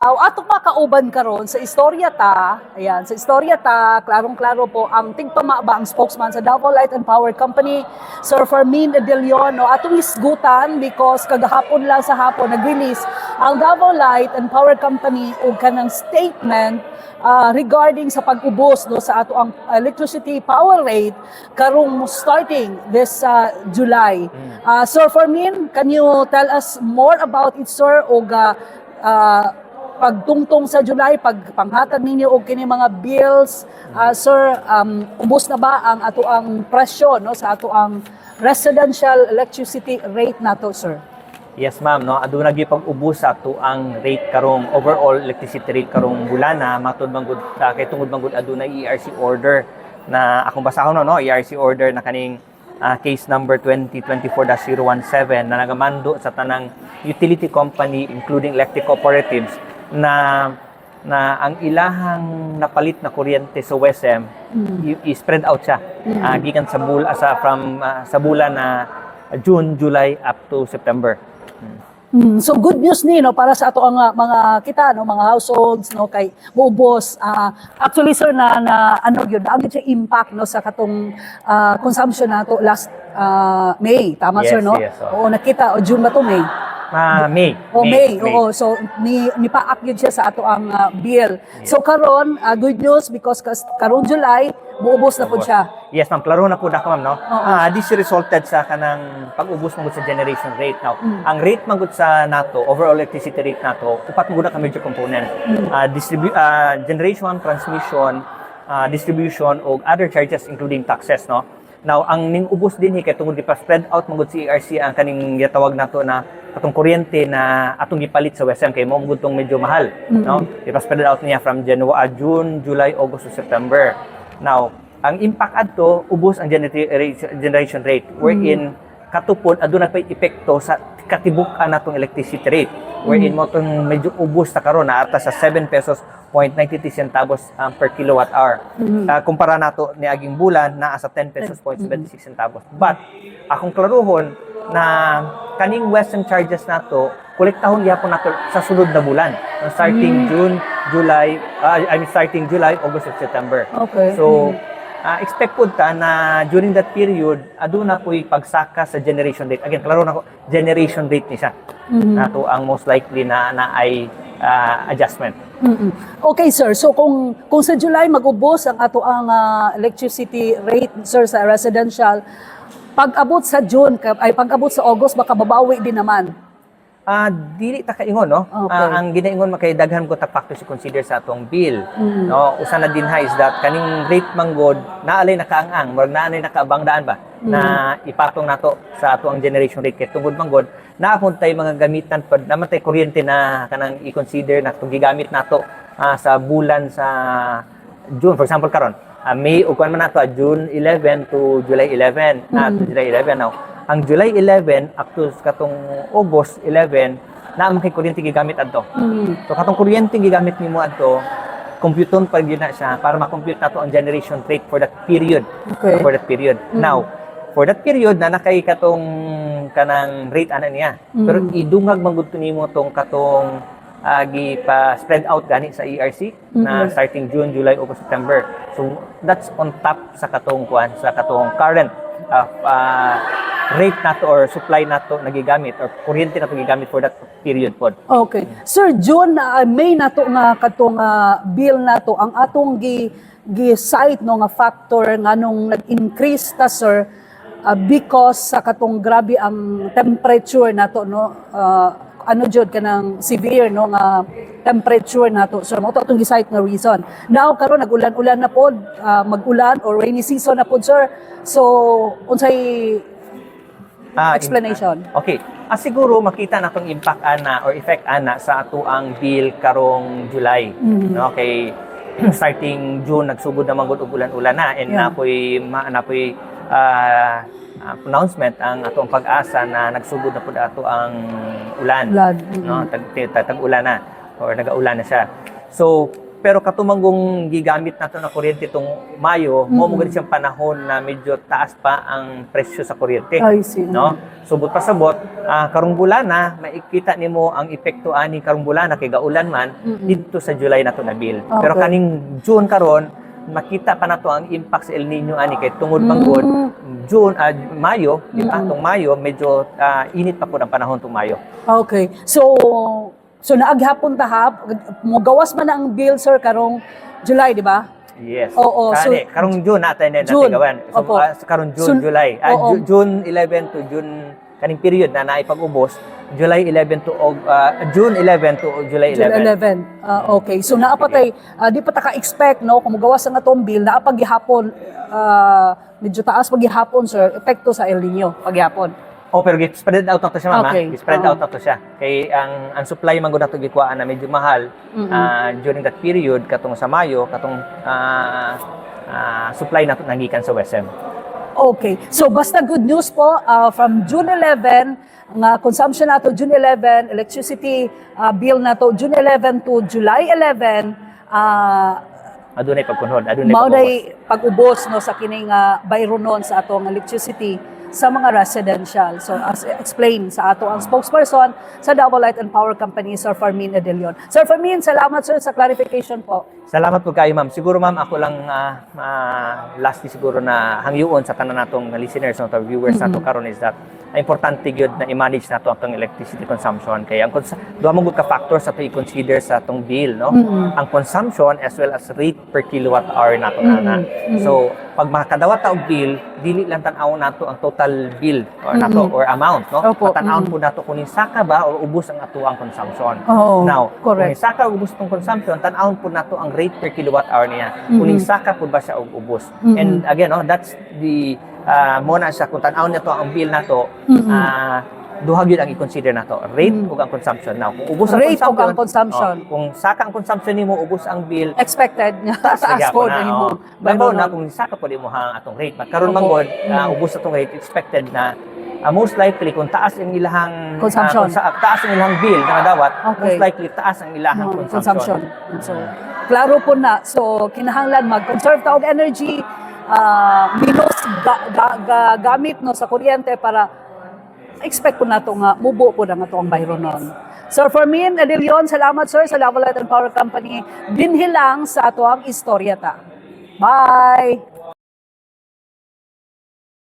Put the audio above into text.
Ato pa kauban karon sa istorya ta, ayan, sa istorya ta, klarong-klaro po ang tigpama ba ang spokesman sa Davao Light and Power Company, Sir Fermin De Leon, no, atong isgutan because kagahapon lang sa hapon nag-release ang Davao Light and Power Company og kanang statement regarding sa pag-ubos no sa ato ang electricity power rate karong starting this July. Sir Fermin, can you tell us more about it, sir, og pagtungtong sa July, pagpanghatag ninyo og kini mga bills, sir, ubos na ba ang ato ang presyo no sa ato ang residential electricity rate nato, sir? Yes, ma'am, no, aduna gyud pag-ubos sa ato ang rate karong overall electricity rate karong bulana matud man gud kay tungod man gud aduna ERC order na akong basahon no, ERC order na kaning case number 2024-017 na nagamando sa tanang utility company including electric cooperatives na ang ilahang napalit na kuryente sa WESM i-spread out siya gikan sa sa bulan na June, July up to September. So good news ni no para sa ato ang mga kita no mga households no kay muubos actually sir na ano gyud ang siya impact no sa katong consumption nato last May tama Yes, sir no yes, oo nakita o June ba to May May. May. Oo. So, nipaak yun siya sa ato ang bill. So, karon good news because karon July, muubos na po siya. Yes, ma'am. Klaro na po na ma'am, no? This resulted sa kanang pag-ubos magud sa generation rate. Now, ang rate magud sa nato, overall electricity rate nato, upat magud ka major component. Generation, transmission, distribution, o other charges including taxes, no? Now, ang ning-ubos din kay tungod di pa spread out magud si ERC ang kaning gitawag nato na katong kuryente na atong gipalit sa WESM kay mo tong medyo mahal, no? Di pa spread out niya from June, July, August to September. Now, ang impact adto ubos ang generation rate wherein katupod aduna pay epekto sa katibuk-an natong electricity rate wherein mo tong medyo ubos ta karon na ata sa 7 pesos 0.93 centavos per kilowatt hour. Kumpara nato ni aging bulan na sa 10 pesos 0.76 centavos. But akong klaruhon na kaning western charges nato kolektahon gyapon nato sa sunod na bulan starting starting July, August, and September. Okay. So expect po ta na during that period aduna po'y pagsaka sa generation rate. Again, klaro nako generation rate ni siya. Nato ang most likely na ay adjustment. Okay sir, so kung sa July mag-ubos ang ato ang electricity rate sir sa residential, pag-abot sa June ay pag-abot sa August baka babawi din naman. Dili ta kaingon no. Okay. Ang ginaingon makay daghan ko ta factors to consider sa atong bill. No, usa na din is that kaning rate manggod naalay nakaang-ang, murag naanay nakaabangdaan ba na ipatong nato sa ato ang generation rate kay tungod manggod naapon tay mga gamitan pad naman tay kuryente na kanang i-consider na itong gigamit nato sa bulan sa June, for example karon May ug kuan man nato June 11 to July 11 to July 11 now ang July 11 up to katong August 11 na ang kay kuryente gigamit adto. So katong kuryente gigamit nimo adto computon pa gyud na siya para ma-compute nato ang generation rate for that period. Okay. For that period. Now, for that period na nakay katong kanang rate ana niya. Pero idungag man gud nimo tong katong pa spread out gani sa ERC na starting June, July, August, September. So that's on top sa katong sa katong current rate nato or supply nato nagigamit or kuryente nato gigamit for that period pod. Okay. Sir, June, May nato nga katong bill nato ang atong gi-cite no nga factor nganong nag-increase ta sir because sa katong grabe ang temperature nato no ano jud kanang severe no nga temperature nato sir mo to atong gi-cite nga reason. Now karon nag-ulan-ulan na pod mag-ulan or rainy season na pod sir. So unsay explanation? Okay. Siguro makita natong impact ana or effect ana sa ato ang bill karong July. No, kay starting June nagsugod na manggod og ulan-ulan na and napoy announcement ang atong pag-asa na nagsugod na pud ato ang ulan. No, tag-ulan na or nagaulan na siya. So pero katumanggong gigamit nato na kuryente itong Mayo, mo mo siyang panahon na medyo taas pa ang presyo sa kuryente. I see. No? Subot pasabot, karong bulan na makikita nimo ang epekto ani karong bulan na kay gaulan man dito sa July nato na bill. Pero Okay. kaning June karon makita pa nato ang impact sa El Nino ani kay tungod manggod June Mayo, di ba? Tong Mayo medyo init pa po ang panahon tong Mayo. Okay. So naaghapon tahap, mogawas man ang bill sir karong July, di ba? Yes. Oo, so- karong June natin na June. gawan. So, Opo. karong June, July. Oo. June 11 to June kaning period na naipag-ubos, July 11 to June 11 to July 11. July 11. Okay. So naapatay, di pa ta ka-expect no kung mogawas ang atong bill, naapag gihapon medyo taas pag gihapon sir, epekto sa El Nino pag gihapon. Oh, pero spread out na to siya, mama. Okay. Spread out na to siya. Kay ang supply man gud nato gikuhaan na medyo mahal during that period katong sa Mayo, katong supply nato nagikan sa WSM. Okay. So basta good news po from June 11 nga consumption nato June 11, electricity bill nato June 11 to July 11 Adunay pagkunhod, adunay mao pag-ubos. day pag-ubos no sa kining bayronon sa atong electricity sa mga residential. So as explained sa ato ang spokesperson sa Davao Light and Power Company, Sir Fermin Edelion. Sir Fermin, salamat sir sa clarification po. Salamat po kayo, ma'am. Siguro, ma'am, ako lang lastly siguro na hangyuon sa tanan natong listeners o viewers nato karon is that importante gyud na i-manage nato ang electricity consumption. Kaya ang duha mo gud ka factors sa to i-consider sa atong bill, no? Ang consumption as well as rate per kilowatt hour nato ana. So, pag makadawat ta og bill, dili lang tan-aw nato ang total bill or nato or amount, no? Opo. Tan-aw po nato kung saka ba or ubos ang ato ang consumption. Oo, Now, correct. kung saka ubos tong consumption, tan-aw po nato ang rate per kilowatt hour niya. Kung saka po ba siya og ubos. And again, no, that's the muna siya kung tan-aw nito ang bill nato, duha gyud ang i-consider nato, rate ug ang consumption. Now, kung ubos ang Rate ug ang consumption. kung saka ang consumption nimo ubos ang bill, Expected nga taas Sige po ako na imo. Babaw na kung saka po mo ang atong rate. Karon man Opo. gud ubos atong rate expected na most likely kung taas ang ilahang Consumption. taas ang ilahang bill na dawat, Okay. most likely taas ang ilahang consumption. So, klaro po na. So, kinahanglan mag-conserve ta og energy, minus gamit no sa kuryente para expect po nato nga mubo po na nga to ang bayronon. Sir Fermin Edelion, salamat sir sa Davao Light and Power Company. Dinhi lang sa ato ang istorya ta. Bye!